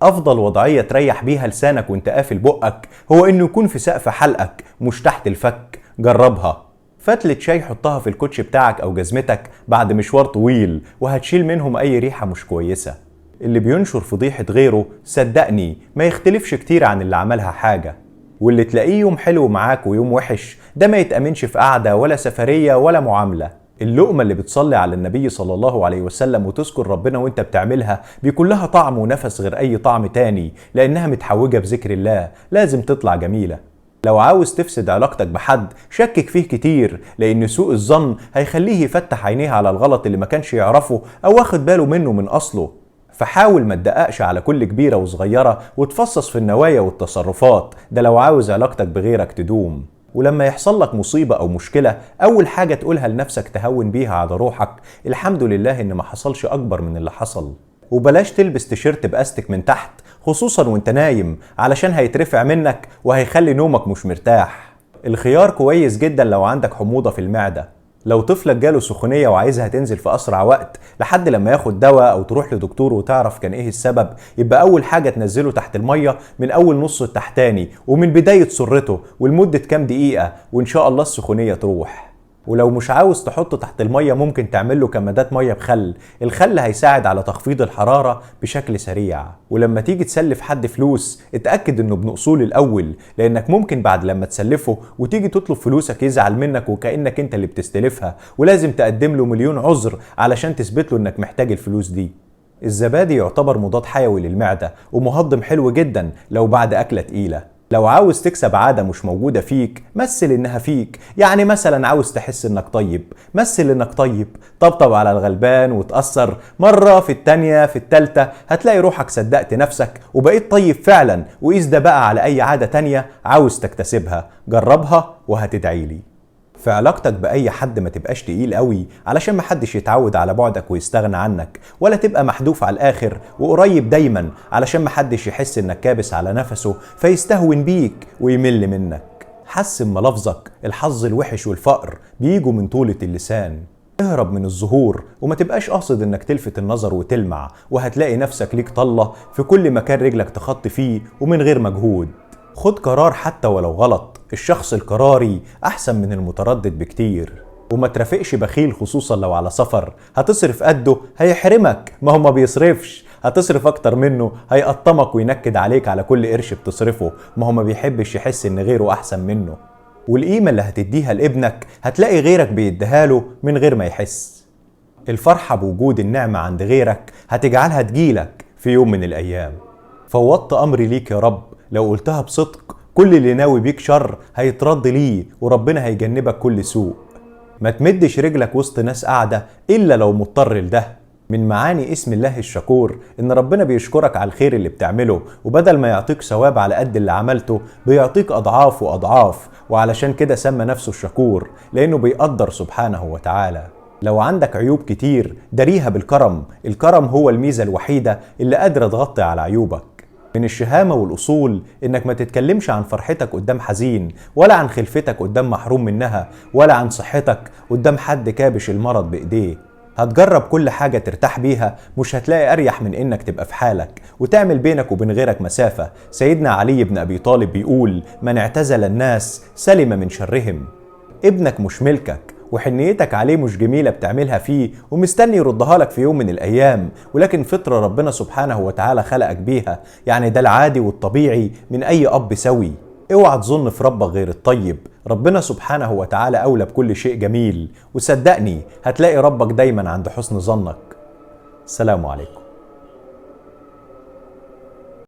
افضل وضعية تريح بيها لسانك وانت قافل بقك هو انه يكون في سقف حلقك مش تحت الفك. جربها. فتلة شاي حطها في الكوتش بتاعك او جزمتك بعد مشوار طويل وهتشيل منهم اي ريحة مش كويسة. اللي بينشر فضيحة غيره صدقني ما يختلفش كتير عن اللي عملها حاجة. واللي تلاقيه يوم حلو معاك ويوم وحش ده ما يتأمنش في قعدة ولا سفرية ولا معاملة. اللقمة اللي بتصلي على النبي صلى الله عليه وسلم وتذكر ربنا وانت بتعملها بيكون لها طعم ونفس غير اي طعم تاني، لانها متحوجة بذكر الله، لازم تطلع جميلة. لو عاوز تفسد علاقتك بحد شكك فيه كتير، لان سوء الظن هيخليه يفتح عينيه على الغلط اللي ما كانش يعرفه او واخد باله منه من اصله. فحاول ما تدققش على كل كبيرة وصغيرة وتفصص في النوايا والتصرفات، ده لو عاوز علاقتك بغيرك تدوم. ولما يحصل لك مصيبة أو مشكلة أول حاجة تقولها لنفسك تهون بيها على روحك الحمد لله إن ما حصلش أكبر من اللي حصل. وبلاش تلبس تيشيرت بأستك من تحت خصوصا وانت نايم، علشان هيترفع منك وهيخلي نومك مش مرتاح. الخيار كويس جدا لو عندك حموضة في المعدة. لو طفلك جاله سخونية وعايزها تنزل في أسرع وقت لحد لما ياخد دواء أو تروح لدكتور وتعرف كان إيه السبب، يبقى أول حاجة تنزله تحت المية من أول نص التحتاني ومن بداية سرته ولمدة كام دقيقة، وإن شاء الله السخونية تروح. ولو مش عاوز تحطه تحت المية ممكن تعمله كمادات مية بخل. الخل هيساعد على تخفيض الحرارة بشكل سريع. ولما تيجي تسلف حد فلوس اتأكد انه ابن اصول الاول، لانك ممكن بعد لما تسلفه وتيجي تطلب فلوسك يزعل منك وكأنك انت اللي بتستلفها، ولازم تقدم له مليون عذر علشان تثبت له انك محتاج الفلوس دي. الزبادي يعتبر مضاد حيوي للمعدة ومهضم حلو جدا لو بعد أكلة تقيلة. لو عاوز تكسب عادة مش موجودة فيك مثل انها فيك. يعني مثلا عاوز تحس انك طيب، مثل انك طيب. طبطب على الغلبان وتأثر مرة، في التانية، في التالتة هتلاقي روحك صدقت نفسك وبقيت طيب فعلا. وقيس ده بقى على اي عادة تانية عاوز تكتسبها. جربها وهتدعيلي. في علاقتك بأي حد ما تبقاش تقيل قوي علشان محدش يتعود على بعدك ويستغنى عنك، ولا تبقى محدوف على الآخر وقريب دايما علشان محدش يحس انك كابس على نفسه فيستهون بيك ويمل منك. حسن ملفظك، الحظ الوحش والفقر بيجوا من طولة اللسان. اهرب من الظهور وما تبقاش قاصد انك تلفت النظر وتلمع، وهتلاقي نفسك ليك طلة في كل مكان رجلك تخطي فيه ومن غير مجهود. خد قرار حتى ولو غلط. الشخص القراري أحسن من المتردد بكتير. وما ترافقش بخيل خصوصا لو على سفر. هتصرف قده هيحرمك، ما هو ما بيصرفش. هتصرف أكتر منه هيقطمك وينكد عليك على كل قرش بتصرفه، ما هو ما بيحبش يحس إن غيره أحسن منه. والقيمة اللي هتديها لابنك هتلاقي غيرك بيديها له من غير ما يحس. الفرحة بوجود النعمة عند غيرك هتجعلها تجيلك في يوم من الأيام. فوضت أمري ليك يا رب، لو قلتها بصدق كل اللي ناوي بيك شر هيترد ليه وربنا هيجنبك كل سوء. ما تمدش رجلك وسط ناس قاعدة إلا لو مضطر لده. من معاني اسم الله الشكور إن ربنا بيشكرك على الخير اللي بتعمله، وبدل ما يعطيك ثواب على قد اللي عملته بيعطيك أضعاف وأضعاف. وعلشان كده سمى نفسه الشكور، لأنه بيقدر سبحانه وتعالى. لو عندك عيوب كتير داريها بالكرم. الكرم هو الميزة الوحيدة اللي قادرة تغطي على عيوبك. من الشهامة والأصول إنك ما تتكلمش عن فرحتك قدام حزين، ولا عن خلفتك قدام محروم منها، ولا عن صحتك قدام حد كابش المرض بإيديه. هتجرب كل حاجة ترتاح بيها، مش هتلاقي أريح من إنك تبقى في حالك وتعمل بينك وبين غيرك مسافة. سيدنا علي بن أبي طالب بيقول: من اعتزل الناس سلم من شرهم. ابنك مش ملكك، وحنيتك عليه مش جميلة بتعملها فيه ومستني يردها لك في يوم من الأيام، ولكن فطرة ربنا سبحانه وتعالى خلقك بيها. يعني ده العادي والطبيعي من أي أب سوي. اوعى تظن في ربك غير الطيب. ربنا سبحانه وتعالى أولى بكل شيء جميل، وصدقني هتلاقي ربك دايما عند حسن ظنك. السلام عليكم.